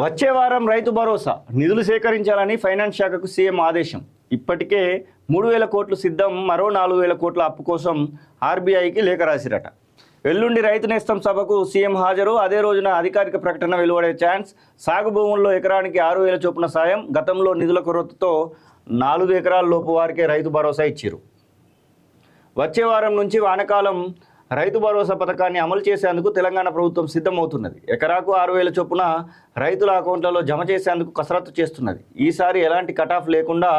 వచ్చే వారం రైతు భరోసా నిధులు సేకరించాలని ఫైనాన్స్ శాఖకు సీఎం ఆదేశం. ఇప్పటికే 3,000 కోట్లు సిద్ధం. మరో 4,000 కోట్ల అప్పు కోసం ఆర్బీఐకి లేఖ రాసిరట. ఎల్లుండి రైతు నేస్తం సభకు సీఎం హాజరు. అదే రోజున అధికారిక ప్రకటన వెలువడే ఛాన్స్. సాగు భూముల్లో ఎకరానికి 6,000 చొప్పున సాయం. గతంలో నిధుల కొరతతో 4 ఎకరాల లోపు వారికే రైతు భరోసా ఇచ్చారు. వచ్చే వారం నుంచి వానాకాలం రైతు భరోసా పథకాన్ని అమలు చేసేందుకు తెలంగాణ ప్రభుత్వం సిద్ధమవుతున్నది. ఎకరాకు 6,000 చొప్పున రైతుల అకౌంట్లలో జమ చేసేందుకు కసరత్తు చేస్తున్నది. ఈసారి ఎలాంటి కటాఫ్ లేకుండా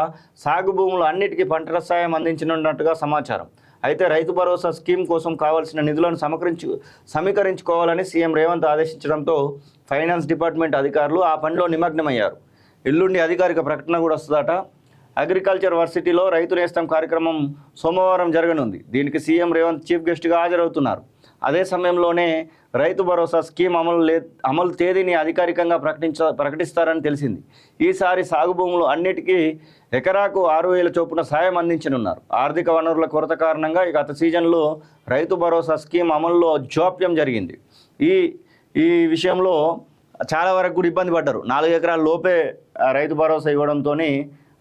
సాగు భూములు అన్నిటికీ పంట సాయం అందించనున్నట్టుగా సమాచారం. అయితే రైతు భరోసా స్కీమ్ కోసం కావాల్సిన నిధులను సమీకరించుకోవాలని సీఎం రేవంత్ ఆదేశించడంతో ఫైనాన్స్ డిపార్ట్మెంట్ అధికారులు ఆ పనిలో నిమగ్నమయ్యారు. ఎల్లుండి అధికారిక ప్రకటన కూడా వస్తుందట. అగ్రికల్చర్ వర్సిటీలో రైతు నేస్తం కార్యక్రమం సోమవారం జరగనుంది. దీనికి సీఎం రేవంత్ చీఫ్ గెస్ట్గా హాజరవుతున్నారు. అదే సమయంలోనే రైతు భరోసా స్కీమ్ అమలు తేదీని అధికారికంగా ప్రకటిస్తారని తెలిసింది. ఈసారి సాగు భూములు అన్నిటికీ ఎకరాకు 6,000 చొప్పున సాయం అందించనున్నారు. ఆర్థిక వనరుల కొరత కారణంగా గత సీజన్లో రైతు భరోసా స్కీమ్ అమలులో జాప్యం జరిగింది. ఈ విషయంలో చాలా వరకు కూడా ఇబ్బంది పడ్డారు. 4 ఎకరాల లోపే రైతు భరోసా ఇవ్వడంతో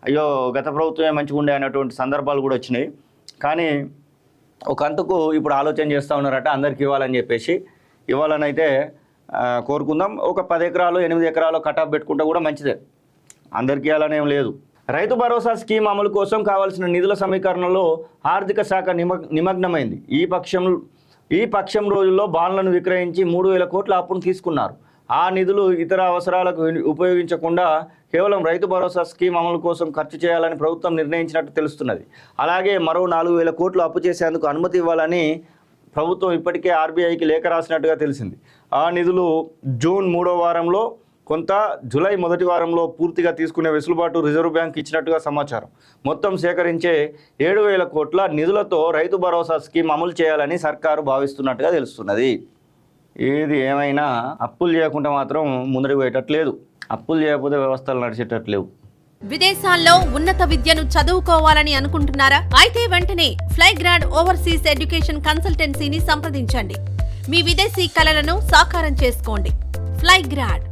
అయ్యో గత ప్రభుత్వమే మంచిగా ఉండే అనేటువంటి సందర్భాలు కూడా వచ్చినాయి. కానీ ఒక అంతకు ఇప్పుడు ఆలోచన చేస్తూ ఉన్నారట అందరికి ఇవ్వాలని చెప్పేసి. ఇవ్వాలని అయితే కోరుకుందాం. ఒక 10 ఎకరాలు 8 ఎకరాలు కటాఫ్ పెట్టుకుంటే కూడా మంచిదే. అందరికీ ఇవ్వాలని ఏం లేదు. రైతు భరోసా స్కీమ్ అమలు కోసం కావాల్సిన నిధుల సమీకరణలో ఆర్థిక శాఖ నిమగ్నమైంది. ఈ పక్షం రోజుల్లో బాండ్లను విక్రయించి 3,000 కోట్ల అప్పును తీసుకున్నారు. ఆ నిధులు ఇతర అవసరాలకు ఉపయోగించకుండా కేవలం రైతు భరోసా స్కీమ్ అమలు కోసం ఖర్చు చేయాలని ప్రభుత్వం నిర్ణయించినట్టు తెలుస్తున్నది. అలాగే మరో 4,000 కోట్లు అప్పు చేసేందుకు అనుమతి ఇవ్వాలని ప్రభుత్వం ఇప్పటికే ఆర్బీఐకి లేఖ రాసినట్టుగా తెలిసింది. ఆ నిధులు జూన్ 3వ వారంలో కొంత, జూలై 1వ వారంలో పూర్తిగా తీసుకునే వెసులుబాటు రిజర్వ్ బ్యాంక్ ఇచ్చినట్టుగా సమాచారం. మొత్తం సేకరించే 7,000 కోట్ల నిధులతో రైతు భరోసా స్కీమ్ అమలు చేయాలని సర్కారు భావిస్తున్నట్టుగా తెలుస్తున్నది. ఏది ఏమైనా అప్పులు చేయకుండా మాత్రం ముందరికి పోయేటట్లేదు. అప్పులు చేయకపోతే వ్యవస్థలు నడిచేటట్లేవు. విదేశాల్లో ఉన్నత విద్యను చదువుకోవాలని అనుకుంటున్నారా? అయితే వెంటనే ఫ్లైగ్రాడ్ ఓవర్సీస్ ఎడ్యుకేషన్ కన్సల్టెన్సీని సంప్రదించండి. మీ విదేశీ కలలను సాకారం చేసుకోండి. ఫ్లైగ్రాడ్